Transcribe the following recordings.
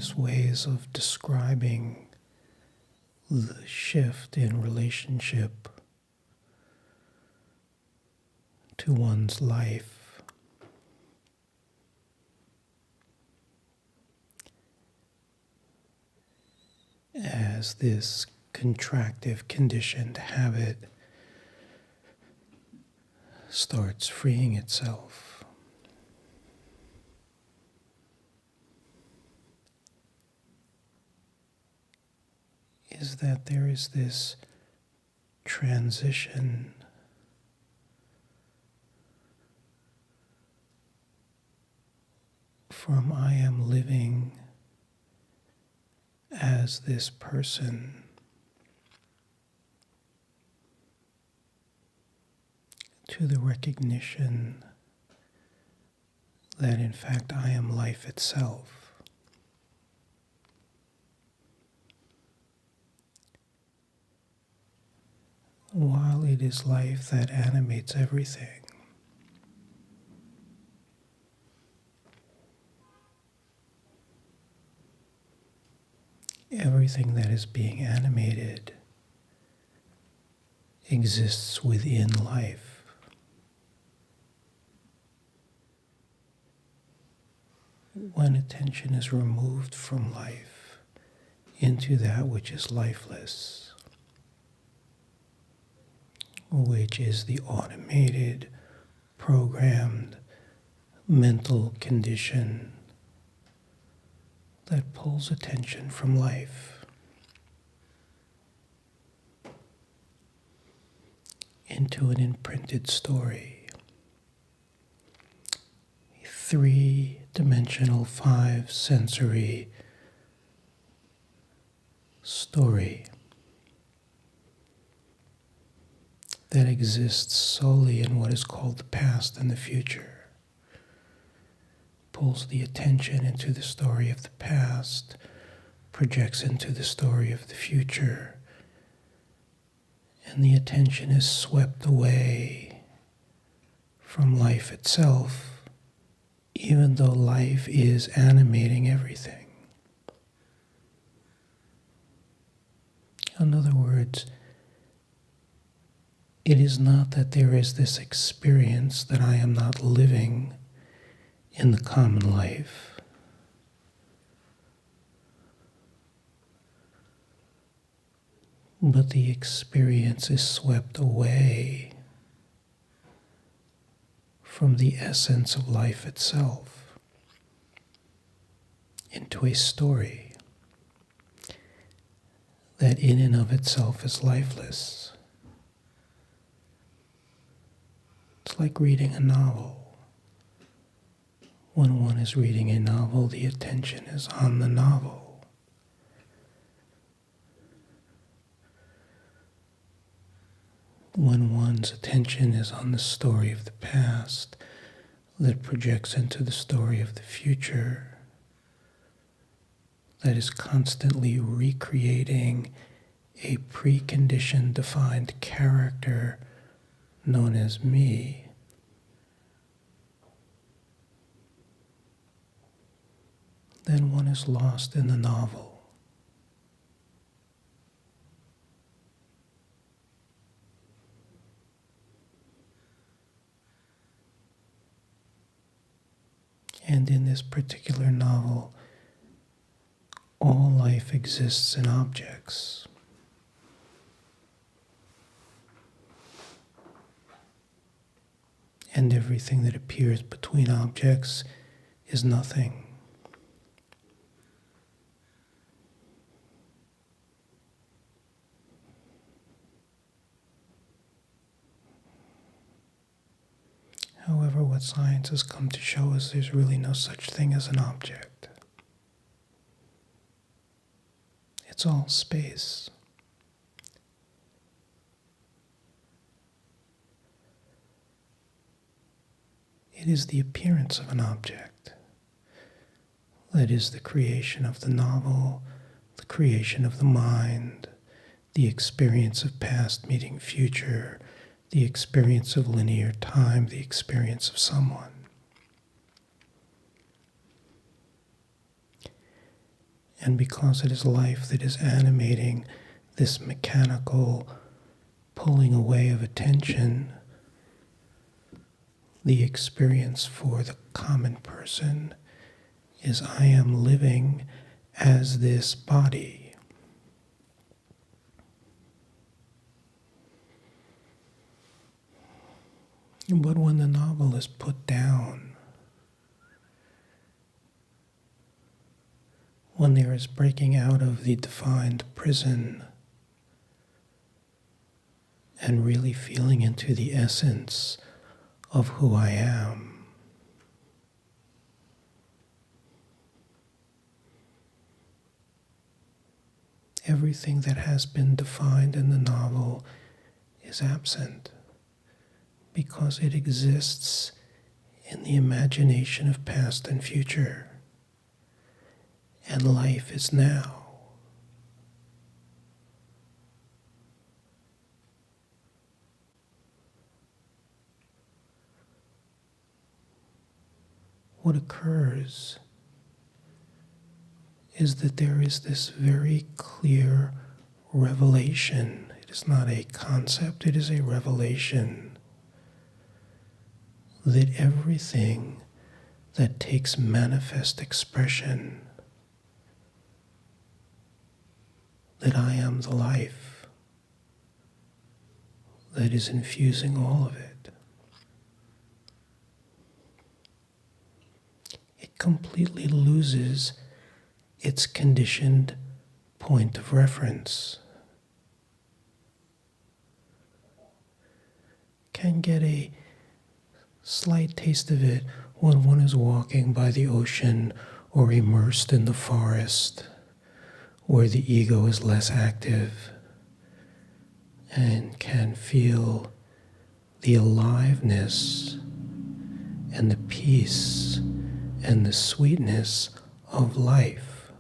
various ways of describing the shift in relationship to one's life. As this contractive, conditioned habit starts freeing itself. Is that there is this transition from I am living as this person to the recognition that in fact I am life itself. While it is life that animates everything, everything that is being animated exists within life. When attention is removed from life into that which is lifeless, which is the automated, programmed mental condition that pulls attention from life into an imprinted story. Three-dimensional, five-sensory story that exists solely in what is called the past and the future. Pulls the attention into the story of the past, projects into the story of the future, and the attention is swept away from life itself, even though life is animating everything. In other words, it is not that there is this experience that I am not living in the common life. But the experience is swept away from the essence of life itself into a story that in and of itself is lifeless. It's like reading a novel. When one is reading a novel, the attention is on the novel. When one's attention is on the story of the past that projects into the story of the future, that is constantly recreating a preconditioned, defined character known as me, then one is lost in the novel. And in this particular novel, all life exists in objects. And everything that appears between objects is nothing. However, what science has come to show us, there's really no such thing as an object. It's all space. It is the appearance of an object. That is the creation of the novel, the creation of the mind, the experience of past meeting future, the experience of linear time, the experience of someone. And because it is life that is animating this mechanical pulling away of attention, the experience for the common person is I am living as this body. But when the novel is put down, when there is breaking out of the defined prison and really feeling into the essence of who I am, everything that has been defined in the novel is absent because it exists in the imagination of past and future, and life is now. What occurs is that there is this very clear revelation. It is not a concept, it is a revelation that everything that takes manifest expression, that I am the life that is infusing all of it. It completely loses its conditioned point of reference. Can get a slight taste of it when one is walking by the ocean or immersed in the forest, where the ego is less active, and can feel the aliveness and the peace and the sweetness of life.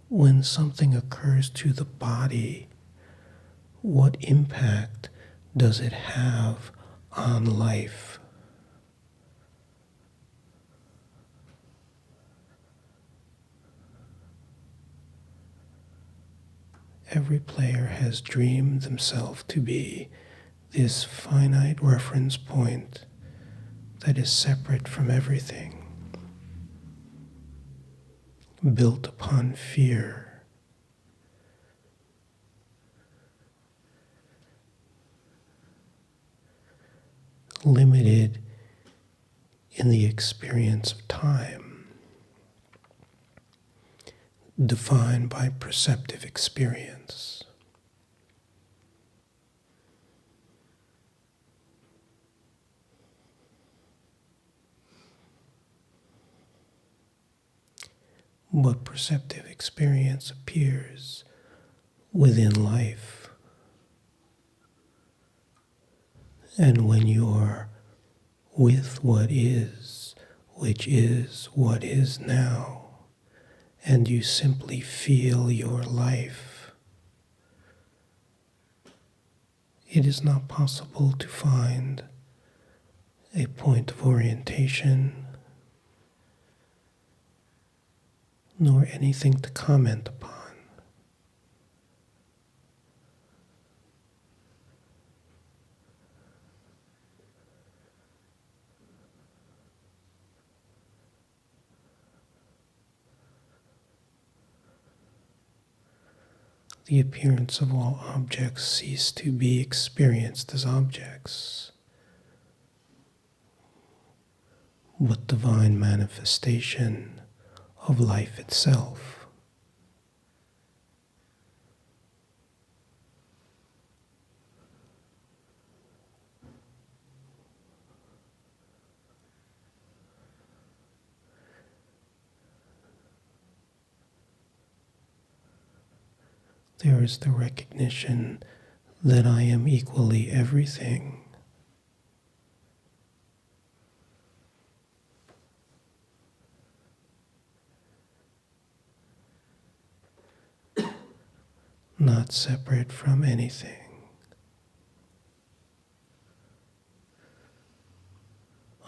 When something occurs to the body, what impact does it have on life? Every player has dreamed themselves to be this finite reference point that is separate from everything, built upon fear, limited in the experience of time, defined by perceptive experience. But perceptive experience appears within life. And when you are with what is, which is what is now, and you simply feel your life, it is not possible to find a point of orientation, nor anything to comment upon. The appearance of all objects cease to be experienced as objects, but divine manifestation of life itself. There is the recognition that I am equally everything. Not separate from anything.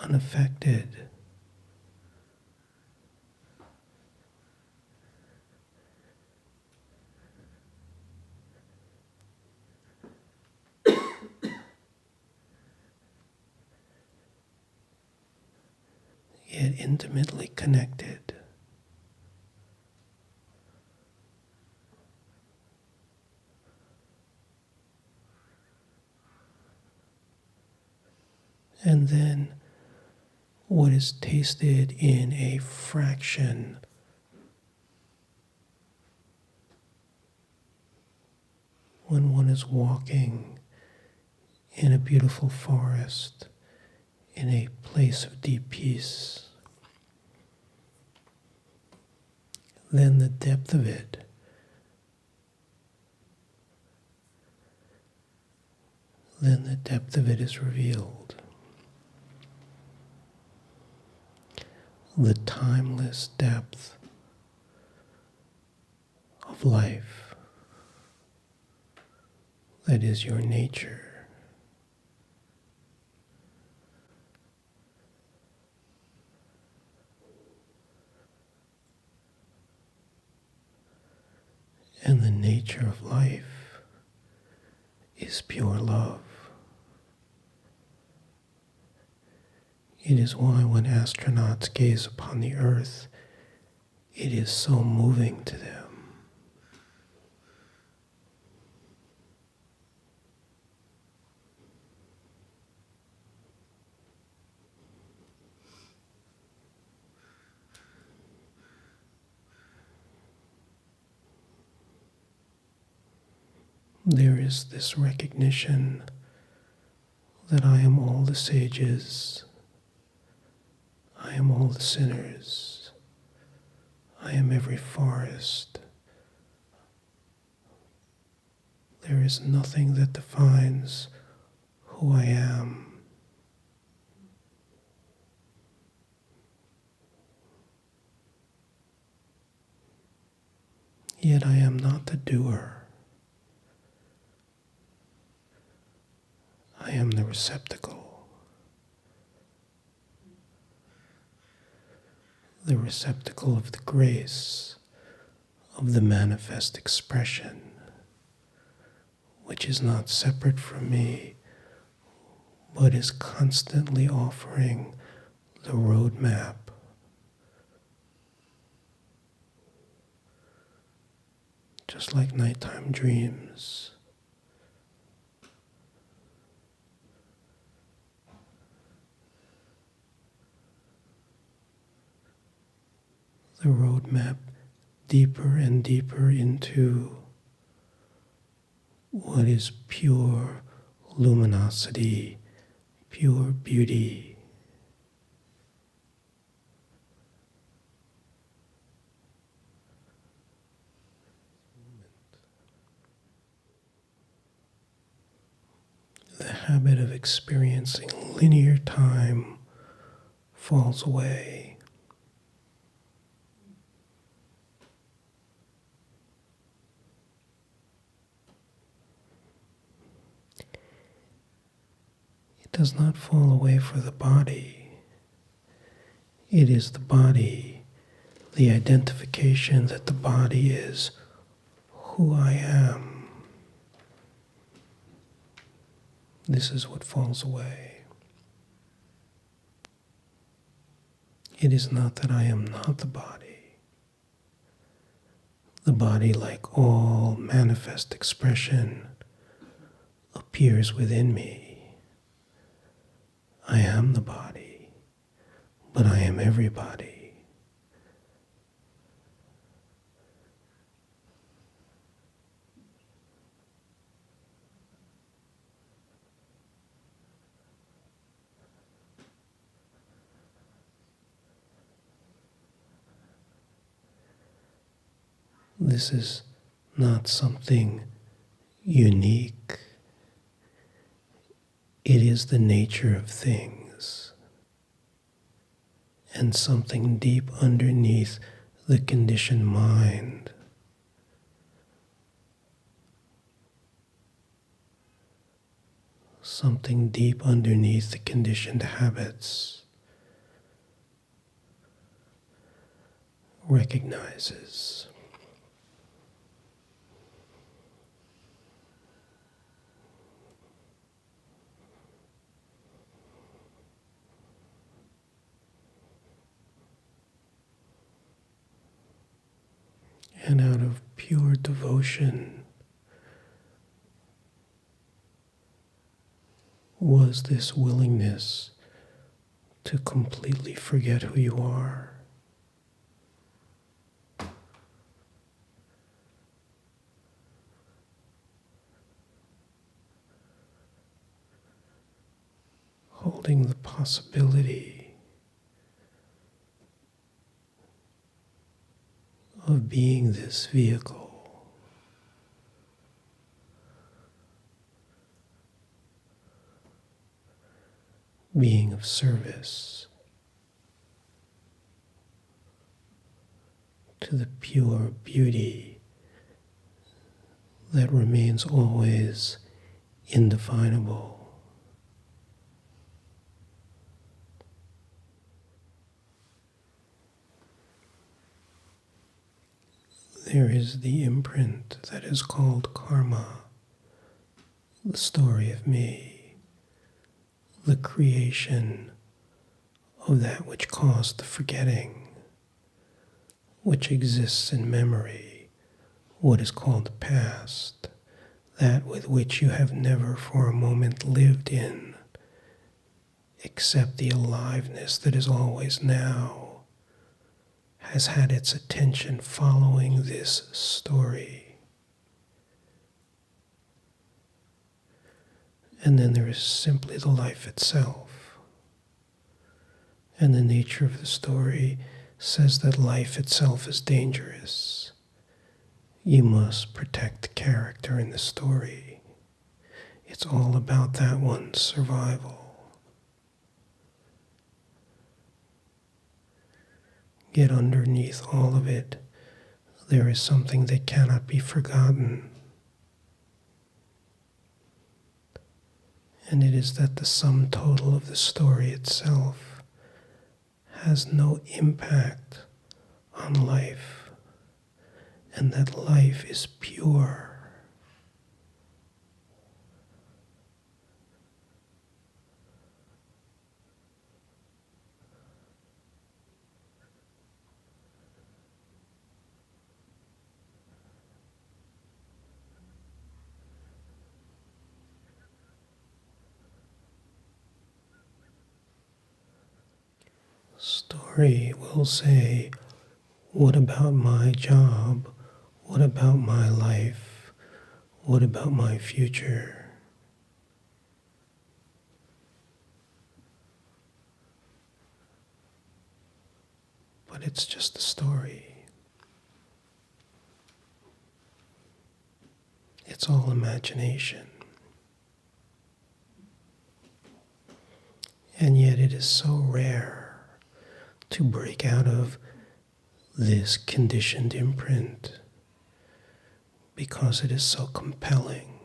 unaffected. Yet intimately connected. And then what is tasted in a fraction when one is walking in a beautiful forest, in a place of deep peace, then the depth of it is revealed. The timeless depth of life that is your nature. And the nature of life is pure love. It is why when astronauts gaze upon the earth, it is so moving to them. There is this recognition that I am all the sages, I am all the sinners, I am every forest. There is nothing that defines who I am. Yet I am not the doer. I am the receptacle. The receptacle of the grace of the manifest expression, which is not separate from me, but is constantly offering the roadmap just like nighttime dreams. The roadmap deeper and deeper into what is pure luminosity, pure beauty. The habit of experiencing linear time falls away. It does not fall away for the body. It is the body, the identification that the body is who I am. This is what falls away. It is not that I am not the body. The body, like all manifest expression, appears within me. I am the body, but I am everybody. This is not something unique. It is the nature of things, and something deep underneath the conditioned mind. Something deep underneath the conditioned habits recognizes. And out of pure devotion was this willingness to completely forget who you are. Holding the possibility of being this vehicle, being of service to the pure beauty that remains always indefinable. There is the imprint that is called karma, the story of me, the creation of that which caused the forgetting, which exists in memory, what is called the past, that with which you have never for a moment lived in, except the aliveness that is always now, has had its attention following this story. And then there is simply the life itself. And the nature of the story says that life itself is dangerous. You must protect the character in the story. It's all about that one's survival. Yet underneath all of it, there is something that cannot be forgotten. And it is that the sum total of the story itself has no impact on life, and that life is pure. Story will say, what about my job? What about my life? What about my future? But it's just a story. It's all imagination. And yet it is so rare to break out of this conditioned imprint because it is so compelling.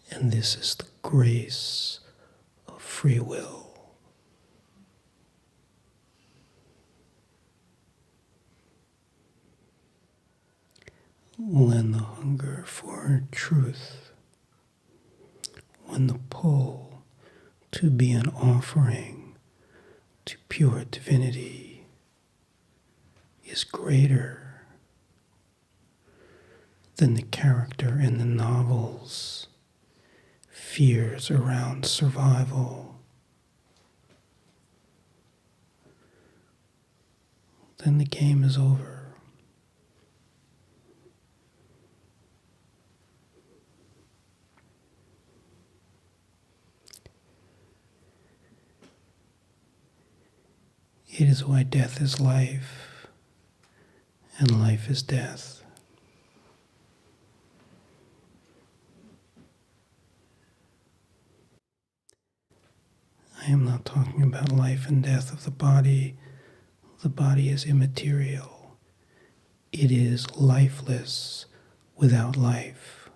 And this is the grace of free will. When the hunger for truth, when the pull to be an offering to pure divinity is greater than the character in the novel's fears around survival, then the game is over. It is why death is life, and life is death. I am not talking about life and death of the body. The body is immaterial. It is lifeless without life.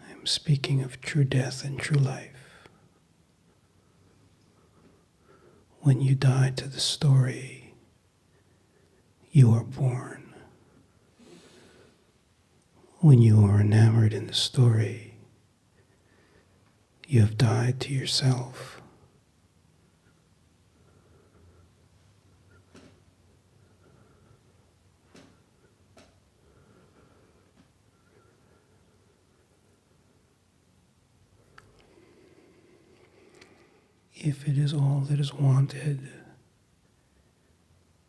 I am I'm speaking of true death and true life. When you die to the story, you are born. When you are enamored in the story, you have died to yourself. If it is all that is wanted,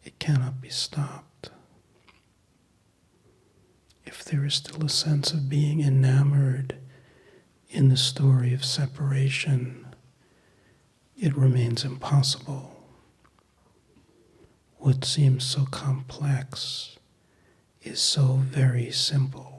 it cannot be stopped. If there is still a sense of being enamored in the story of separation, it remains impossible. What seems so complex is so very simple.